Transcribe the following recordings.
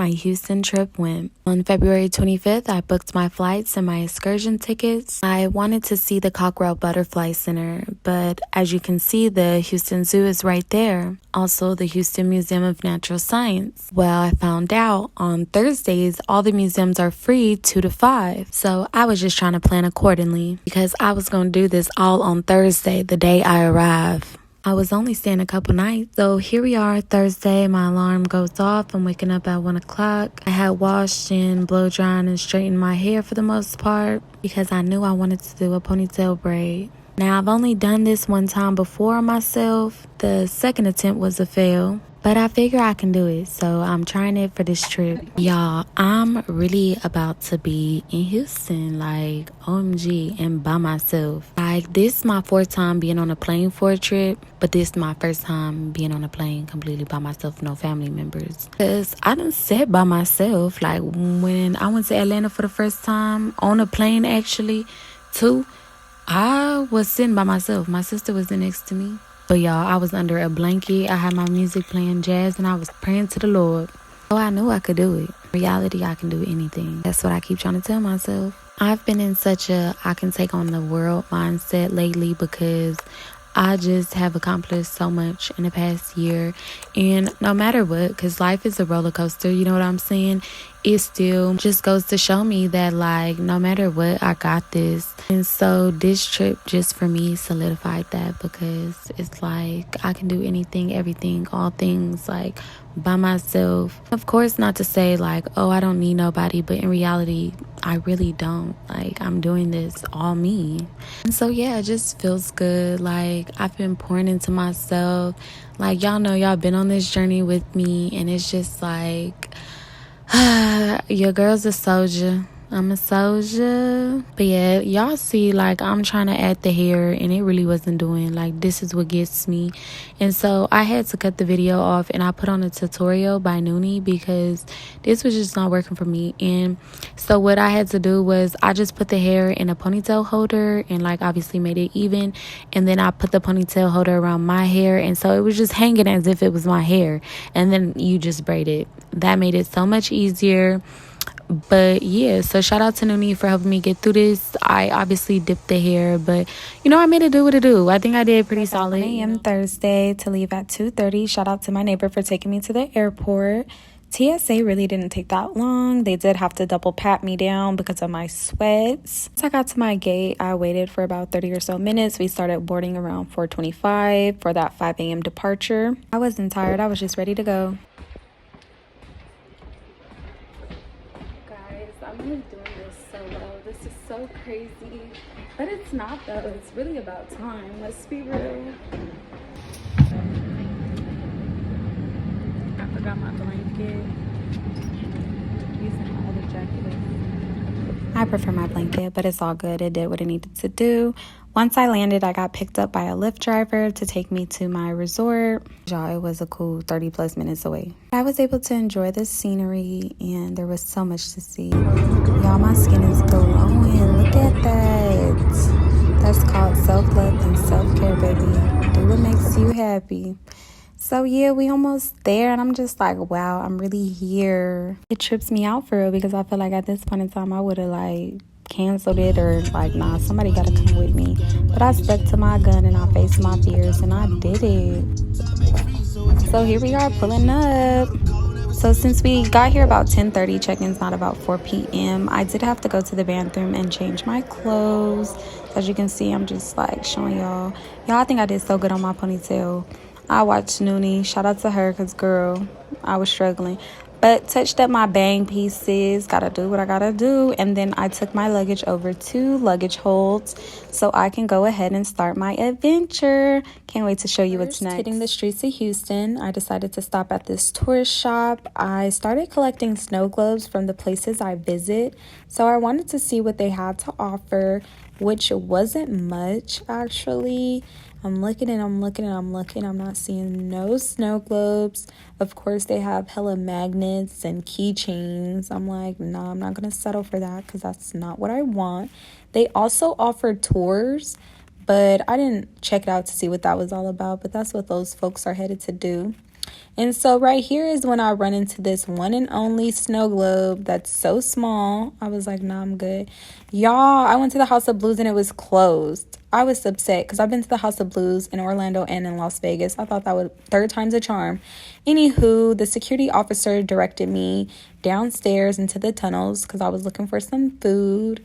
my Houston trip went. On February 25th, I booked my flights and my excursion tickets. I wanted to see the Cockrell Butterfly Center, but as you can see, the Houston Zoo is right there. Also, the Houston Museum of Natural Science. Well, I found out on Thursdays, all the museums are free 2 to 5. So I was just trying to plan accordingly because I was going to do this all on Thursday, the day I arrive. I was only staying a couple nights. So here we are, Thursday. My alarm goes off. I'm waking up at 1 o'clock. I had washed and blow dried and straightened my hair for the most part because I knew I wanted to do a ponytail braid. Now, I've only done this one time before myself. The second attempt was a fail, but I figure I can do it, so I'm trying it for this trip. Y'all, I'm really about to be in Houston, like, OMG, and by myself. Like, this is my fourth time being on a plane for a trip, but this is my first time being on a plane completely by myself, no family members. Because I done sat by myself, like, when I went to Atlanta for the first time, on a plane, actually, too. I was sitting by myself. My sister was next to me. But y'all, I was under a blanket. I had my music playing jazz and I was praying to the Lord. So I knew I could do it. In reality, I can do anything. That's what I keep trying to tell myself. I've been in such a I can take on the world mindset lately because I just have accomplished so much in the past year. And no matter what, because life is a roller coaster, you know what I'm saying? It still just goes to show me that, like, no matter what, I got this. And so this trip just for me solidified that because it's like I can do anything, everything, all things, like, by myself. Of course, not to say like, oh, I don't need nobody, but in reality, I really don't. Like, I'm doing this all me. And so yeah, it just feels good. Like, I've been pouring into myself. Like, y'all know y'all been on this journey with me, and it's just like your girl's a soldier. I'm a soldier. But yeah, y'all see, like, I'm trying to add the hair and it really wasn't doing. Like, this is what gets me. And so I had to cut the video off and I put on a tutorial by Noonie because this was just not working for me. And so what I had to do was I just put the hair in a ponytail holder and, like, obviously made it even. And then I put the ponytail holder around my hair. And so it was just hanging as if it was my hair. And then you just braid it. That made it so much easier. But yeah, so shout out to Noonie for helping me get through this. I obviously dipped the hair, but you know, I made it do what it do. I think I did pretty solid. 1 a.m. Thursday to leave at 2:30. Shout out to my neighbor for taking me to the airport. TSA really didn't take that long. They did have to double pat me down because of my sweats. Once I got to my gate, I waited for about 30 or so minutes. We started boarding around 4:25 for that 5 a.m. departure. I wasn't tired. I was just ready to go. I'm really doing this solo. This is so crazy. But it's not, though. It's really about time. Let's be real. I forgot my blanket. Using my other jacket. I prefer my blanket, but it's all good. It did what it needed to do. Once I landed, I got picked up by a Lyft driver to take me to my resort. Y'all, it was a cool 30 plus minutes away. I was able to enjoy the scenery and there was so much to see. Y'all, my skin is glowing. Look at that. That's called self-love and self-care, baby. Do what makes you happy. So yeah, we almost there and I'm just like, wow, I'm really here. It trips me out for real because I feel like at this point in time I would have like canceled it or like, nah, somebody gotta come with me. But I stuck to my gun and I faced my fears and I did it. So here we are pulling up. So since we got here about 10:30, check-in's not about 4 p.m. I did have to go to the bathroom and change my clothes. As you can see, I'm just like showing y'all. I think I did so good on my ponytail. I watched Noonie. Shout out to her because, girl, I was struggling. But touched up my bang pieces. Gotta do what I gotta do. And then I took my luggage over to luggage holds so I can go ahead and start my adventure. Can't wait to show you what's next. Hitting the streets of Houston, I decided to stop at this tourist shop. I started collecting snow globes from the places I visit. So I wanted to see what they had to offer, which wasn't much, actually. I'm looking. I'm not seeing no snow globes. Of course, they have hella magnets and keychains. I'm like, nah, I'm not going to settle for that because that's not what I want. They also offered tours, but I didn't check it out to see what that was all about. But that's what those folks are headed to do. And so right here is when I run into this one and only snow globe that's so small. I was like, nah, I'm good. Y'all, I went to the House of Blues and it was closed. I was upset because I've been to the House of Blues in Orlando and in Las Vegas. I thought that would third time's a charm. Anywho, the security officer directed me downstairs into the tunnels because I was looking for some food.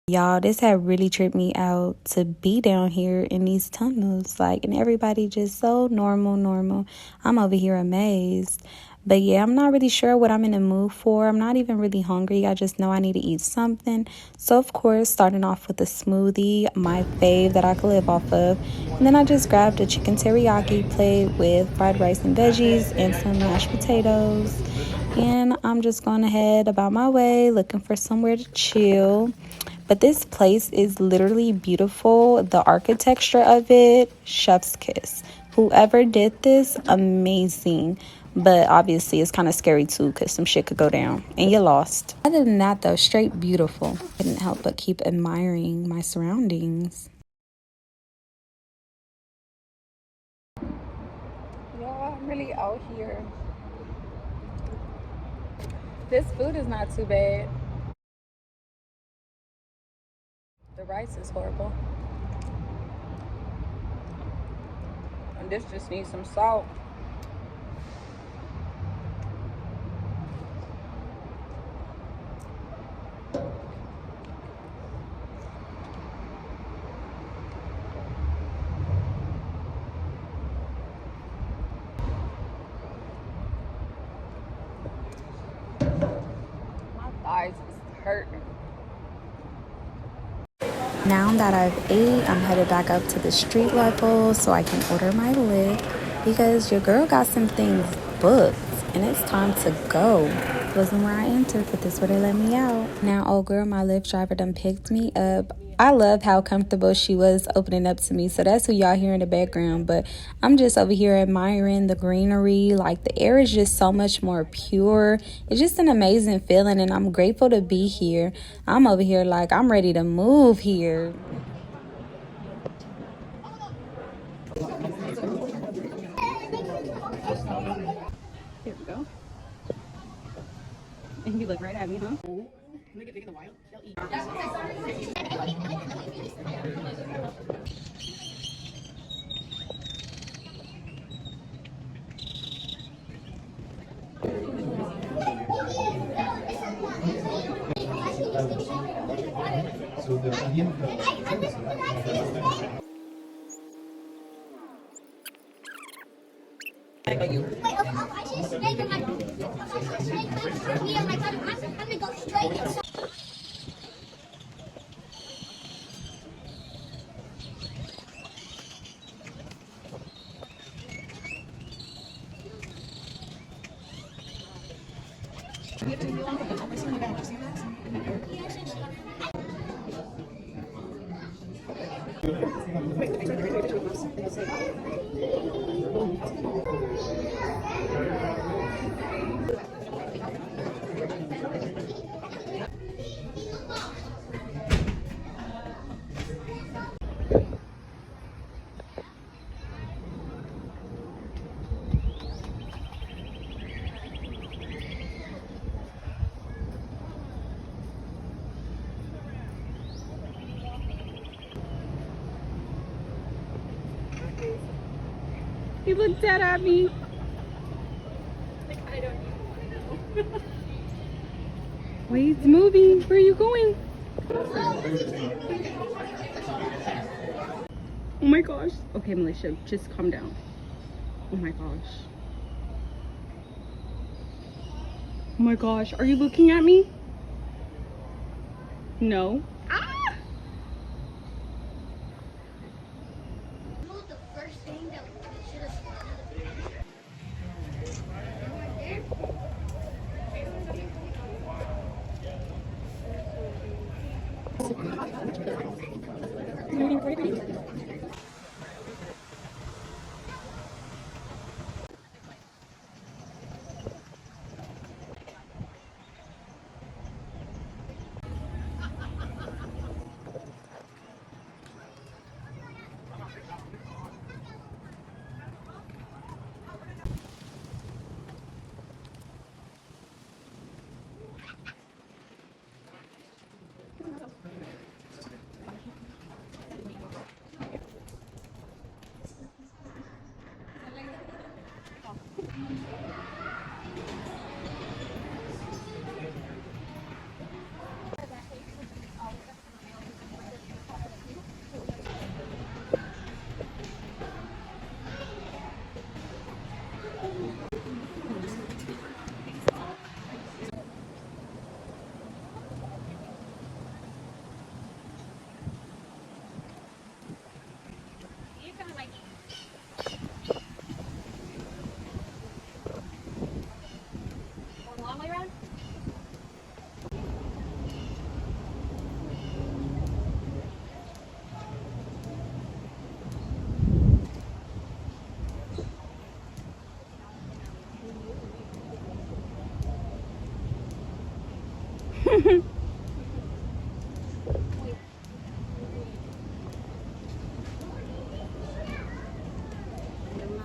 Y'all, this had really tripped me out to be down here in these tunnels, like, and everybody just so normal. I'm over here amazed. But yeah, I'm not really sure what I'm in the mood for. I'm not even really hungry. I just know I need to eat something. So, of course, starting off with a smoothie, my fave that I could live off of. And then I just grabbed a chicken teriyaki plate with fried rice and veggies and some mashed potatoes. And I'm just going ahead about my way, looking for somewhere to chill. But this place is literally beautiful. The architecture of it, chef's kiss. Whoever did this, amazing. But obviously it's kind of scary too because some shit could go down and you're lost. Other than that though, straight beautiful. Couldn't help but keep admiring my surroundings. Y'all, I'm really out here. This food is not too bad. The rice is horrible. And this just needs some salt. My thighs is hurting. Now that I've ate, I'm headed back up to the street level so I can order my lick because your girl got some things booked and it's time to go. Wasn't where I entered, but this where they let me out. Now, old girl, my Lyft driver done picked me up. I love how comfortable she was opening up to me. So that's who y'all hear in the background. But I'm just over here admiring the greenery. Like, the air is just so much more pure. It's just an amazing feeling, and I'm grateful to be here. I'm over here like I'm ready to move here. Here we go. And you look right at me, huh? He looked dead at me. Like, I don't know. Wait, it's moving. Where are you going? Oh my gosh. Okay, Militia, just calm down. Oh my gosh. Oh my gosh, are you looking at me? No. Ah!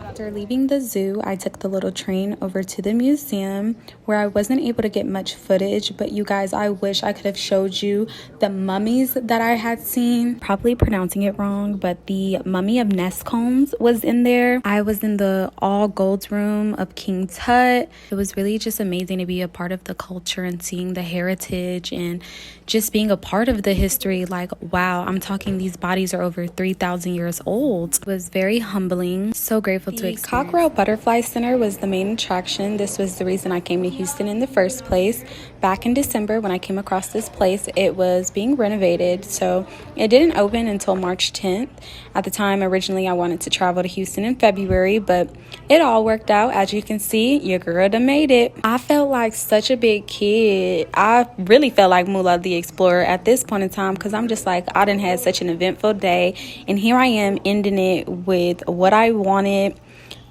After leaving the zoo, I took the little train over to the museum where I wasn't able to get much footage, but you guys, I wish I could have showed you the mummies that I had seen. Probably pronouncing it wrong, but the mummy of Nescombs was in there. I was in the all gold room of King Tut. It was really just amazing to be a part of the culture and seeing the heritage and just being a part of the history. Like, wow, I'm talking these bodies are over 3,000 years old. It was very humbling. So grateful to experience. The Cockrell Butterfly Center was the main attraction. This was the reason I came to Houston in the first place. Back in December when I came across this place, it was being renovated, so it didn't open until March 10th. At the time, originally I wanted to travel to Houston in February, but it all worked out. As you can see, your girl done made it. I felt like such a big kid. I really felt like Muula the Explorer at this point in time, because I'm just like, I done had such an eventful day, and here I am ending it with what I wanted.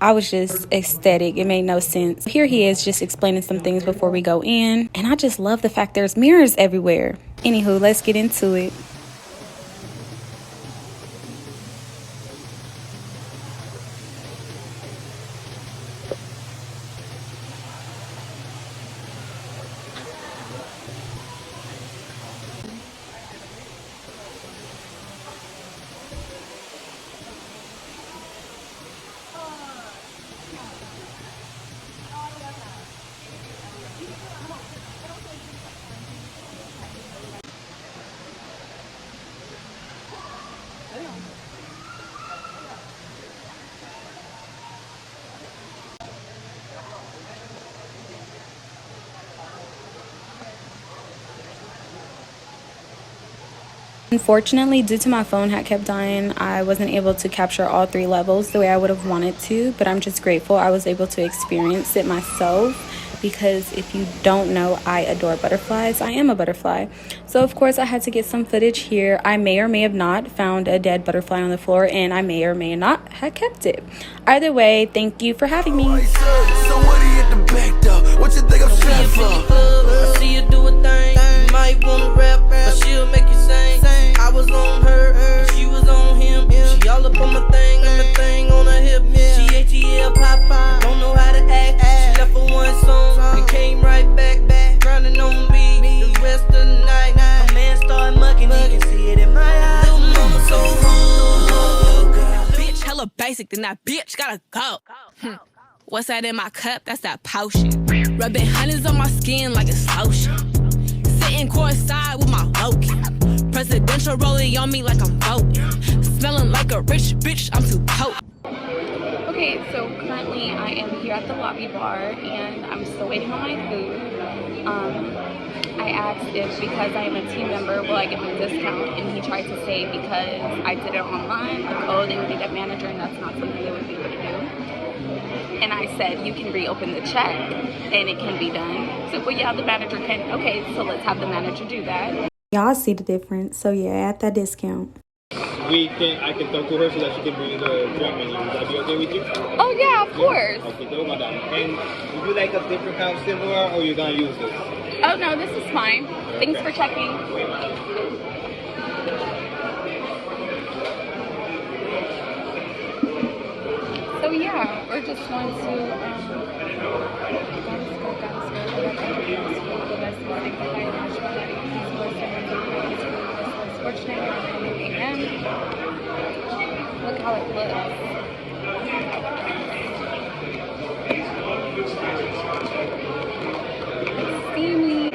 I was just ecstatic. It made no sense. Here he is just explaining some things before we go in, and I just love the fact there's mirrors everywhere. Anywho, let's get into it. Unfortunately, due to my phone had kept dying, I wasn't able to capture all 3 levels the way I would have wanted to, but I'm just grateful I was able to experience it myself, because if you don't know, I adore butterflies. I am a butterfly. So of course I had to get some footage here. I may or may have not found a dead butterfly on the floor, and I may or may not have kept it. Either way, thank you for having me. So what do you at the back though? What you think I'm trying for? I see you do a thing. You might wanna rap, but she'll make you sing. I was on her, and she was on him. She all up on my thing, and my thing on her hip. She ATL Popeye, don't know how to act. She left for one song and came right back, running on me the rest of the night. My man started mugging, he can see it in my eyes. Little mama so bitch, hella basic, then that bitch gotta go. What's that in my cup? That's that potion. Rubbing hundreds on my skin like it's lotion. Sitting courtside with my Loki. Presidential rolling on me like I'm voting. Smelling like a rich bitch, I'm too potent. Okay, so currently I am here at the lobby bar and I'm still waiting on my food. I asked if because I am a team member, will I get my discount? And he tried to say because I did it online, like, oh, they would need a manager and that's not something they would be able to do. And I said, you can reopen the check and it can be done. So, well, yeah, the manager can. Okay, so let's have the manager do that. Y'all see the difference. So yeah, at that discount. I can talk to her so that she can bring the drink menu. Would that be okay with you? Oh, yeah, of course. Okay, so madam. And would you like a different kind of silverware, or you're gonna use this? Oh, no, this is fine. Thanks for checking. So yeah, we're just going Look how it looks. It's steamy.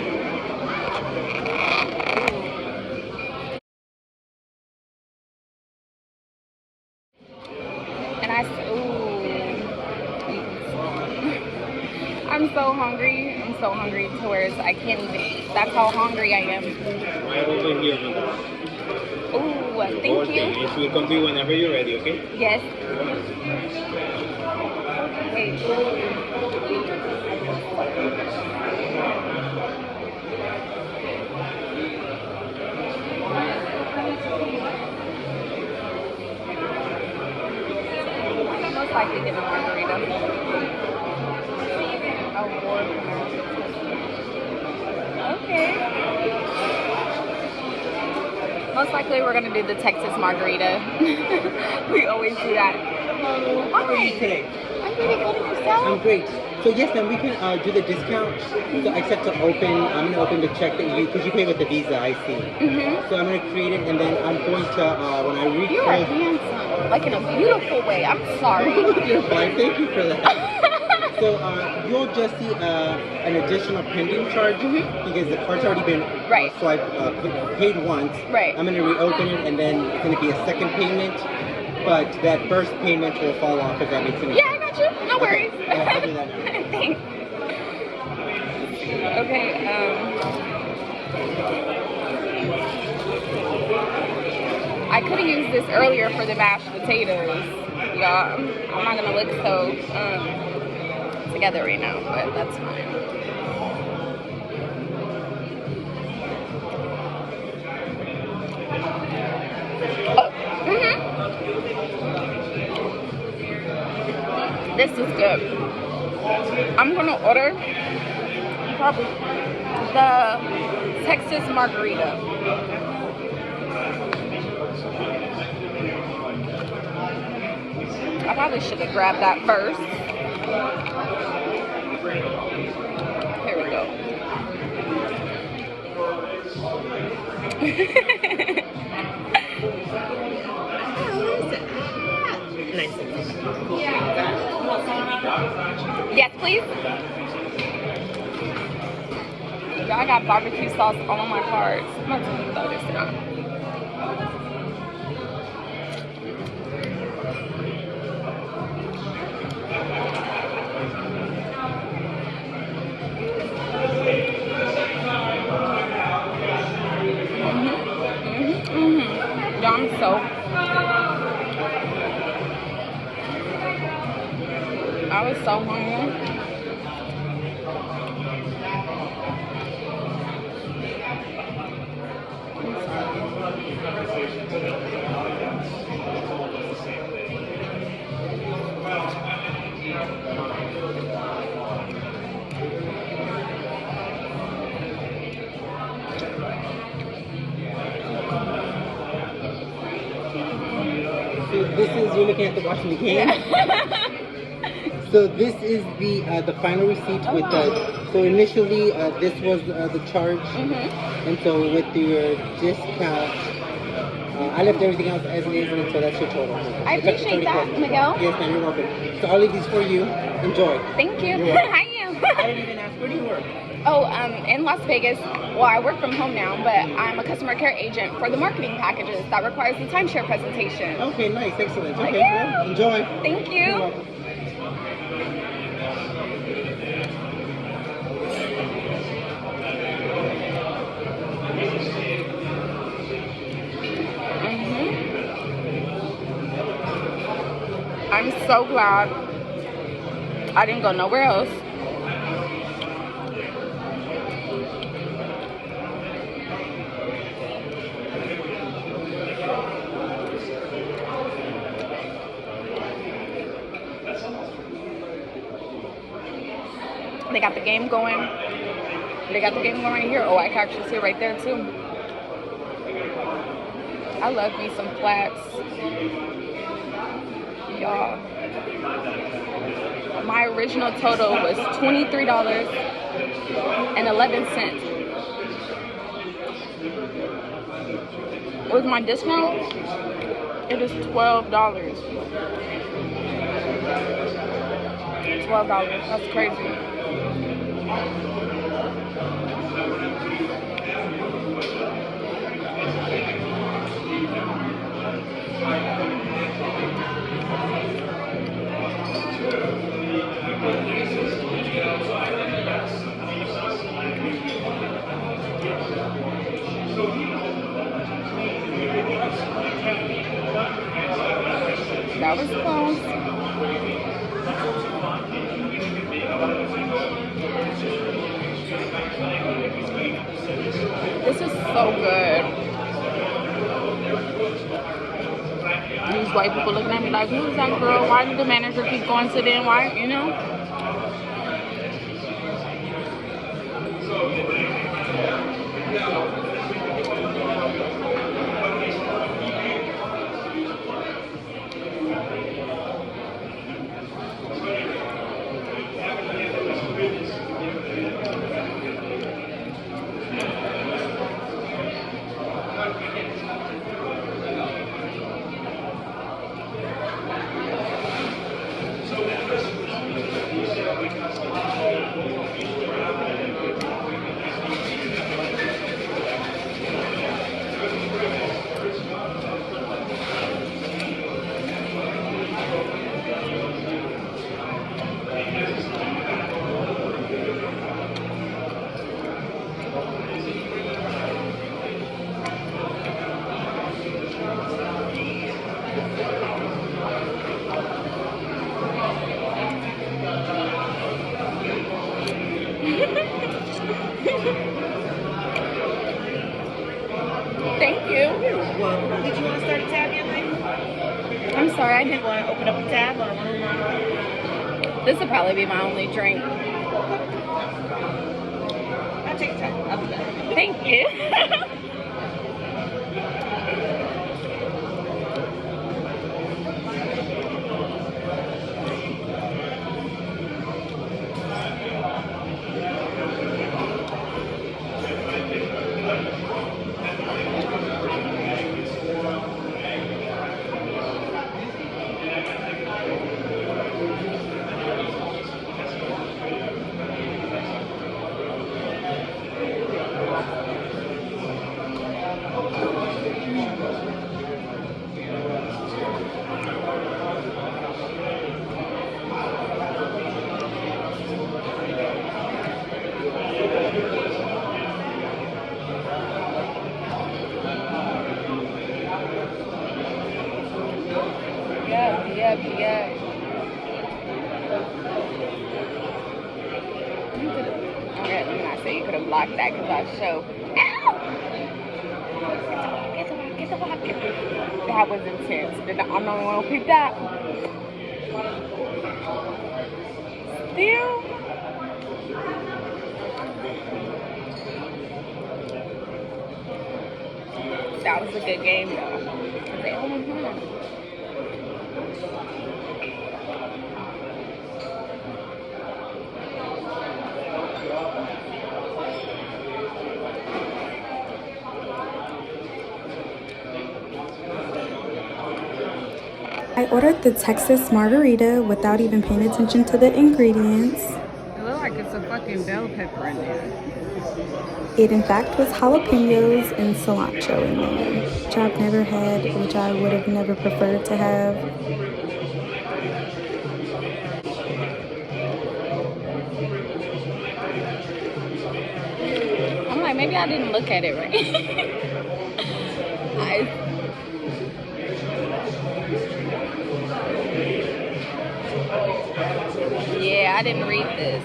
And I'm so hungry. I'm so hungry to where I can't even eat. That's how hungry I am. Right over here. Ooh. Thank you. It will come to you whenever you're ready, okay? Yes. Okay. Most likely get a margarita. Award winner. Okay. Most likely we're gonna do the Texas margarita. We always do that. How are you today? I'm pretty good at yourself. I'm great. So yes, then we can do the discount. So except to open, I'm gonna open the check that because you pay with the Visa, I see. So I'm gonna create it, and then I'm going to when I reach. You are handsome, like in a beautiful way. I'm sorry. You're fine. Thank you for that. So you'll just see an additional pending charge because the card's already been swiped, paid once. Right. I'm gonna reopen it, and then it's gonna be a second payment. But that first payment will fall off if that makes sense. Yeah, I got you. No worries. I'll do that now. Thanks. Okay. I could have used this earlier for the mashed potatoes. Y'all, I'm not gonna look so together right now, but that's fine. Oh, this is good. I'm gonna order probably the Texas margarita. I probably should have grabbed that first. Here we go. Yes, please. Y'all got barbecue sauce all on my cards. I'm about to throw this down. Y'all, I'm so. I was so hungry. So this is, you're looking at the watching the game. So this is the final receipt with so initially this was the charge, and so with your discount, I left everything else as it is, and so that's your total. I appreciate that, Miguel. Yes, ma'am, you're welcome. So I'll leave these for you. Enjoy. Thank you. You're welcome. I am. I didn't even ask, where do you work? Oh, in Las Vegas. Well, I work from home now, but I'm a customer care agent for the marketing packages that requires the timeshare presentation. Okay, nice, excellent. Okay, Yeah. well, enjoy. Thank You're you. welcome. I'm so glad I didn't go nowhere else. They got the game going. They got the game going right here. Oh, I can actually see it right there too. I love me some flats. Y'all. My original total was $23.11. With my discount, it is $12. $12. That's crazy. That was close. This is so good. These white people looking at me like, who's that girl? Why did the manager keep going to them? Why, you know? Thank you. You're welcome. Did you want to start a tab yet, lady? I'm sorry, I You didn't. want to open up a tab or This will probably be my only drink. I'll take a tab. I'll be back. Thank you. Yep. Okay, let me not say you could have blocked that because I show. Ow! Get the walk. That was intense. I'm not the only one who peeped that. Still. That was a good game though. I ordered the Texas margarita without even paying attention to the ingredients. It looks like it's a fucking bell pepper in there. It in fact was jalapenos and cilantro in there, which I've never had, which I would have never preferred to have. I'm like, maybe I didn't look at it right. Yeah, I didn't read this.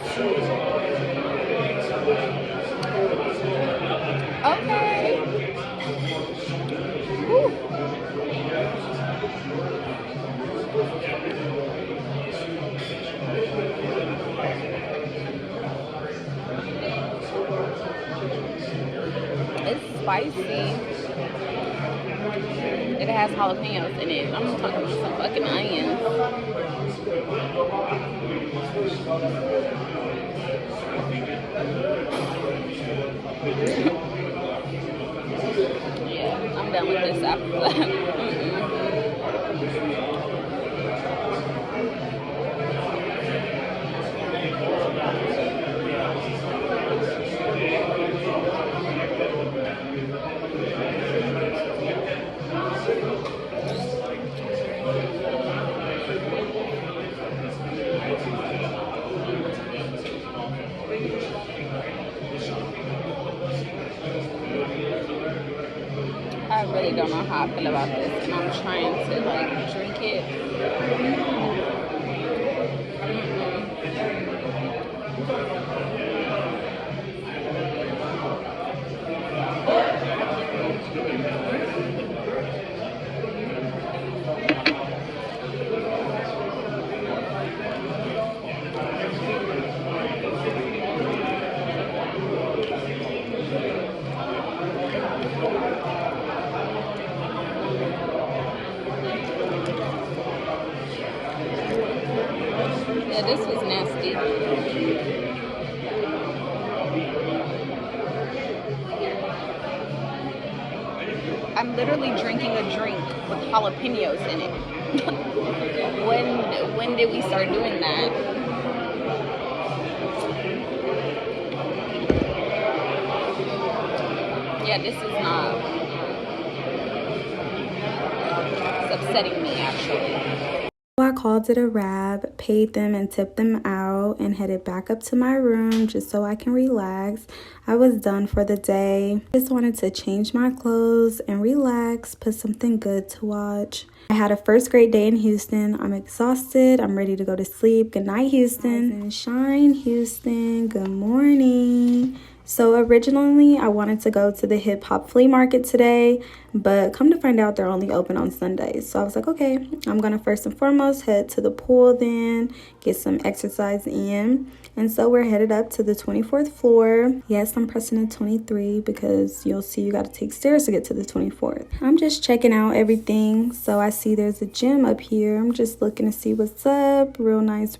Okay. Whew. It's spicy. It has jalapenos in it. I'm talking about some fucking onions. Yeah, I'm done with this after that. I really really don't know how I feel about this, and I'm trying to like drink it. Yeah, this was nasty. I'm literally drinking a drink with jalapenos in it. When did we start doing that? Yeah, this is not. It's upsetting me actually. So I called it a wrap, paid them and tipped them out, and headed back up to my room just so I can relax. I was done for the day. Just wanted to change my clothes and relax, put something good to watch. I had a first great day in Houston. I'm exhausted. I'm ready to go to sleep. Good night, Houston. And shine, Houston. Good morning. So originally I wanted to go to the hip hop flea market today, but come to find out they're only open on Sundays. So I was like, okay, I'm gonna first and foremost head to the pool, then get some exercise in. And so we're headed up to the 24th floor. Yes, I'm pressing a 23 because you'll see you gotta take stairs to get to the 24th. I'm just checking out everything. So I see there's a gym up here. I'm just looking to see what's up. Real nice,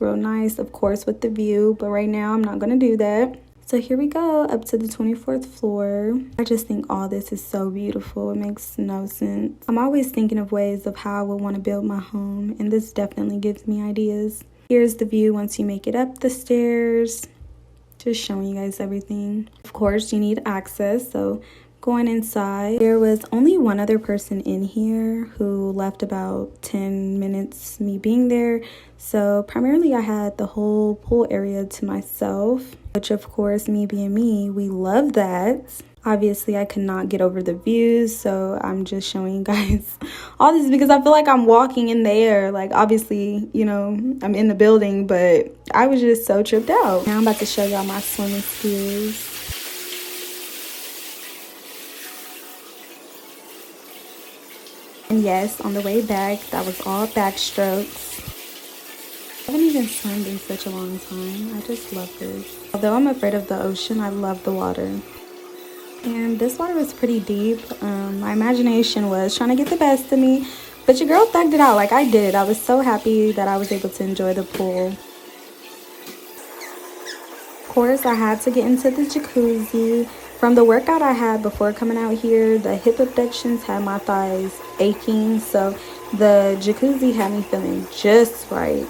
of course, with the view, but right now I'm not gonna do that. So here we go, up to the 24th floor. I just think all this is so beautiful. It makes no sense. I'm always thinking of ways of how I would want to build my home, and this definitely gives me ideas. Here's the view once you make it up the stairs. Just showing you guys everything. Of course, you need access, so going inside. There was only one other person in here who left about 10 minutes me being there. So primarily I had the whole pool area to myself, which of course, me being me, we love that. Obviously, I could not get over the views, so I'm just showing you guys all this because I feel like I'm walking in the air. Like, obviously, you know, I'm in the building, but I was just so tripped out. Now I'm about to show y'all my swimming skills. And yes, on the way back, that was all backstrokes. I haven't even swum in such a long time. I just love this. Although I'm afraid of the ocean, I love the water. And this water was pretty deep. My imagination was trying to get the best of me, but your girl thugged it out like I did. I was so happy that I was able to enjoy the pool. Of course, I had to get into the jacuzzi. From the workout I had before coming out here, the hip abductions had my thighs aching, so the jacuzzi had me feeling just right.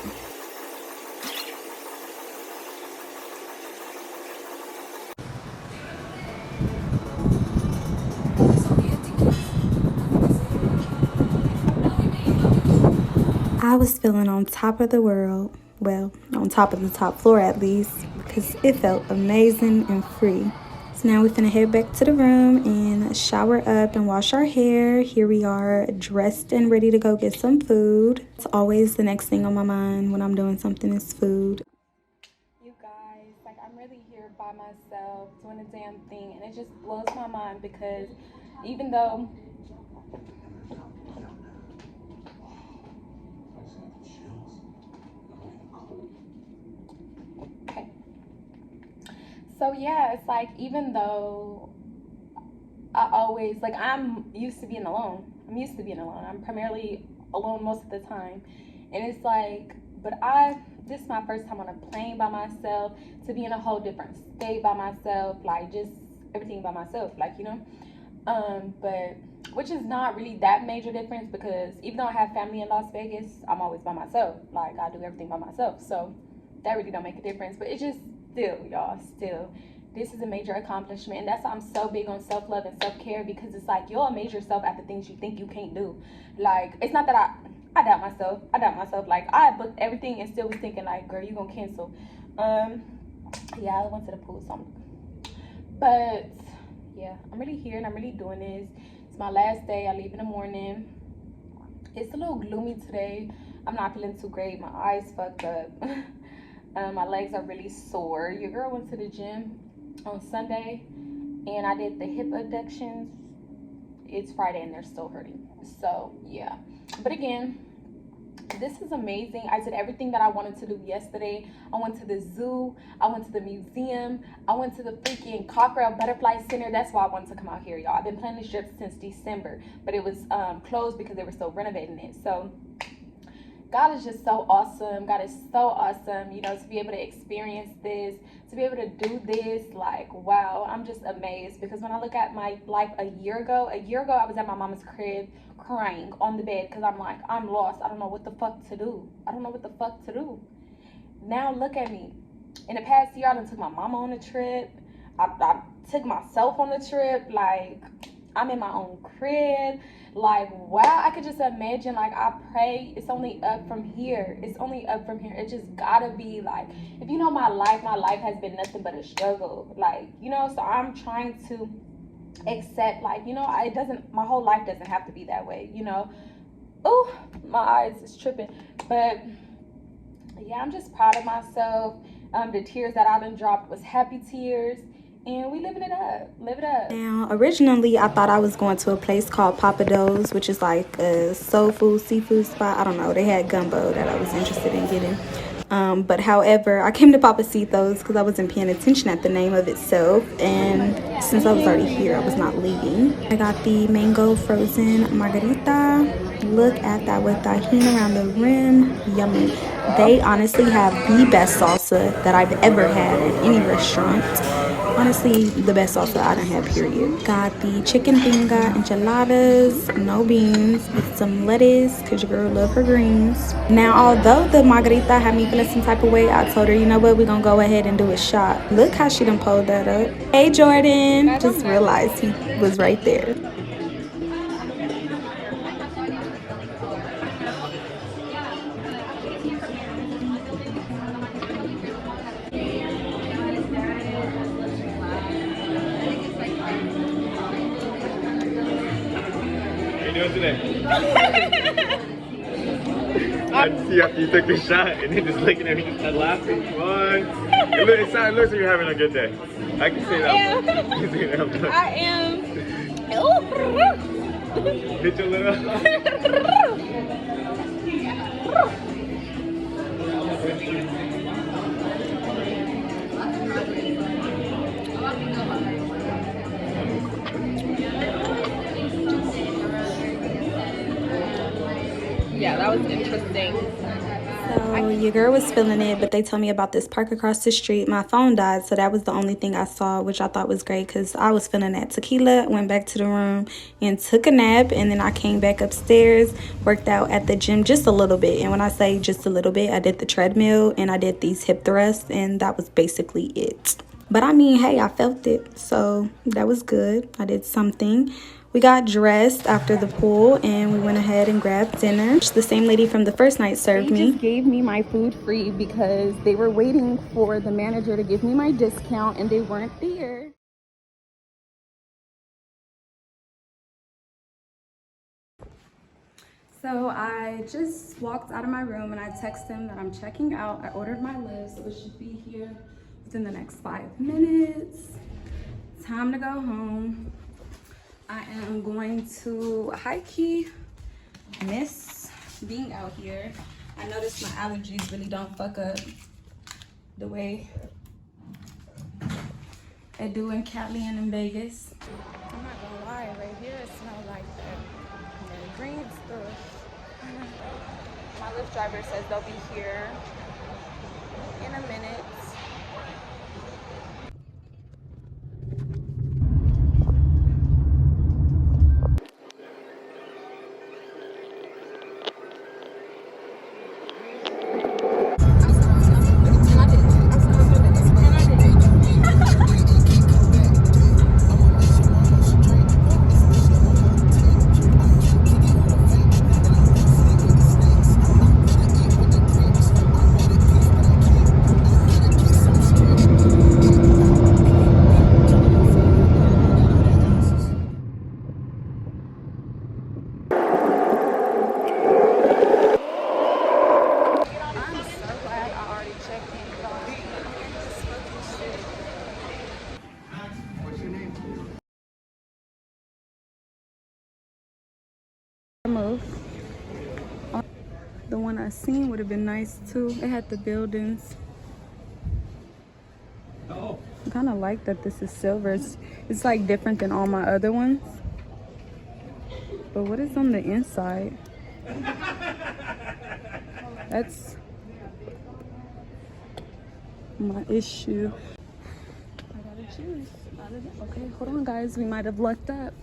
I was feeling on top of the world. Well, on top of the top floor at least, because it felt amazing and free. So now we're finna head back to the room and shower up and wash our hair. Here we are, dressed and ready to go get some food. It's always the next thing on my mind when I'm doing something is food. You guys, like, I'm really here by myself doing a damn thing, and it just blows my mind because even though so yeah, it's like, even though I always, like, I'm used to being alone. I'm primarily alone most of the time. And it's like, but this is my first time on a plane by myself, to be in a whole different state by myself, like, just everything by myself, like, you know. But, which is not really that major difference because even though I have family in Las Vegas, I'm always by myself. Like, I do everything by myself. So that really don't make a difference. But it just, still, this is a major accomplishment, and that's why I'm so big on self-love and self-care, because it's like, you'll amaze yourself at the things you think you can't do. Like, it's not that I doubt myself. Like, I booked everything and still was thinking, like, girl, you gonna cancel. Yeah, I went to the pool, but yeah, I'm really here and I'm really doing this. It's my last day. I leave in the morning. It's a little gloomy today. I'm not feeling too great. My eyes fucked up. My legs are really sore. Your girl went to the gym on Sunday and I did the hip abductions. It's Friday and they're still hurting. So yeah, but again, this is amazing. I did everything that I wanted to do yesterday. I went to the zoo, I went to the museum, I went to the freaking Cockrell Butterfly Center. That's why I wanted to come out here, y'all. I've been planning this trip since December, but it was closed because they were still renovating it. So God is just so awesome. God is so awesome, you know, to be able to experience this, to be able to do this. Like, wow, I'm just amazed. Because when I look at my life a year ago, I was at my mama's crib crying on the bed because I'm like, I'm lost. I don't know what the fuck to do. Now look at me. In the past year, I done took my mama on a trip. I took myself on a trip. Like, I'm in my own crib. Like, wow, I could just imagine. Like, I pray it's only up from here. It just gotta be like, if you know my life has been nothing but a struggle. Like, you know, so I'm trying to accept, like, you know, my whole life doesn't have to be that way, you know. Oh, my eyes is tripping. But yeah, I'm just proud of myself. The tears that I done dropped was happy tears. And we living it up. Now, originally, I thought I was going to a place called Papados, which is like a soul food, seafood spot. I don't know. They had gumbo that I was interested in getting. But however, I came to Papacitos because I wasn't paying attention at the name of itself. And since I was already here, I was not leaving. I got the mango frozen margarita. Look at that with tahini around the rim. Yummy. They honestly have the best salsa that I've ever had at any restaurant. Honestly, the best salsa I done had, period. Got the chicken pinga enchiladas, no beans, with some lettuce, because your girl love her greens. Now, although the margarita had me feeling some type of way, I told her, you know what, we're going to go ahead and do a shot. Look how she done pulled that up. Hey, Jordan. Just realized he was right there. Today. I see after you took the shot and then just looking at me and laughing. Come on. It looks like you're having a good day. I can say that. I am. Hit your little. Yeah, that was interesting. So your girl was feeling it, but they told me about this park across the street. My phone died, so that was the only thing I saw, which I thought was great because I was feeling that tequila. Went back to the room and took a nap, and then I came back upstairs, worked out at the gym just a little bit. And when I say just a little bit, I did the treadmill and I did these hip thrusts, and that was basically it. But I mean, hey, I felt it, so that was good. I did something. We got dressed after the pool and we went ahead and grabbed dinner. The same lady from the first night served me. They just gave me my food free because they were waiting for the manager to give me my discount and they weren't there. So I just walked out of my room and I texted him that I'm checking out. I ordered my list, which should be here within the next 5 minutes. Time to go home. I am going to high-key miss being out here. I noticed my allergies really don't fuck up the way they do in Cali and in Vegas. I'm not gonna lie, right here it smells like that green stuff. My Lyft driver says they'll be here in a minute. The one I seen would have been nice too. It had the buildings. I kind of like that this is silver. It's like different than all my other ones. But what is on the inside? That's my issue. I gotta choose. Okay, hold on guys. We might have lucked up.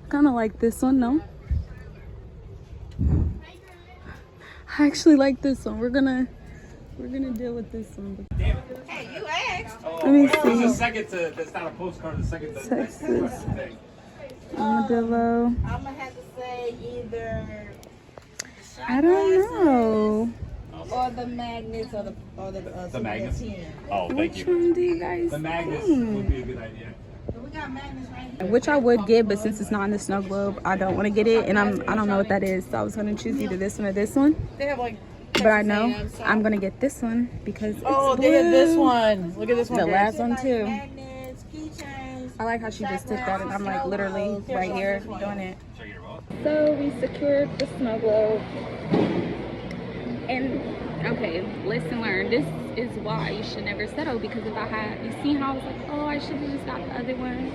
Kind of like this one, no? I actually like this one. We're gonna deal with this one. Hey, you asked. Let me see. The second to, that's not a postcard, the second to Texas. Armadillo. I'm gonna have to say either I don't know. or the magnets or the magnets? tin. Oh, thank Which you. one do you guys The magnets think? would be a good idea. We got magnets right here. Which I would get, but since it's not in the snow globe, I don't want to get it, and I don't know what that is. So I was gonna choose either this one or this one. They have like. But I know I'm gonna get this one because it's blue. They have this one. Look at this one. The last one too. Magnets, keychains. I like how she just took that, and I'm like literally right here doing it. So we secured the snow globe, and okay, lesson learned. This is why you should never settle, because if I had, you seen how I was like, oh, I should have just got the other one.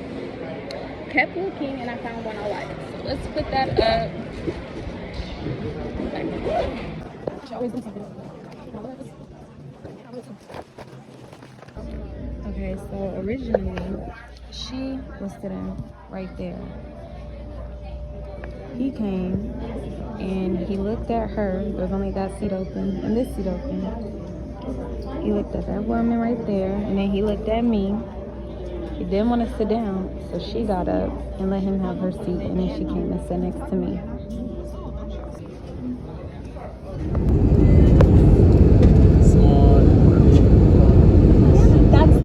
Kept looking, and I found one I liked. So let's put that up. Okay, so originally she was sitting right there. He came and he looked at her. There's only that seat open and this seat open. He looked at that woman right there, and then he looked at me. He didn't want to sit down, so she got up and let him have her seat, and then she came and sat next to me.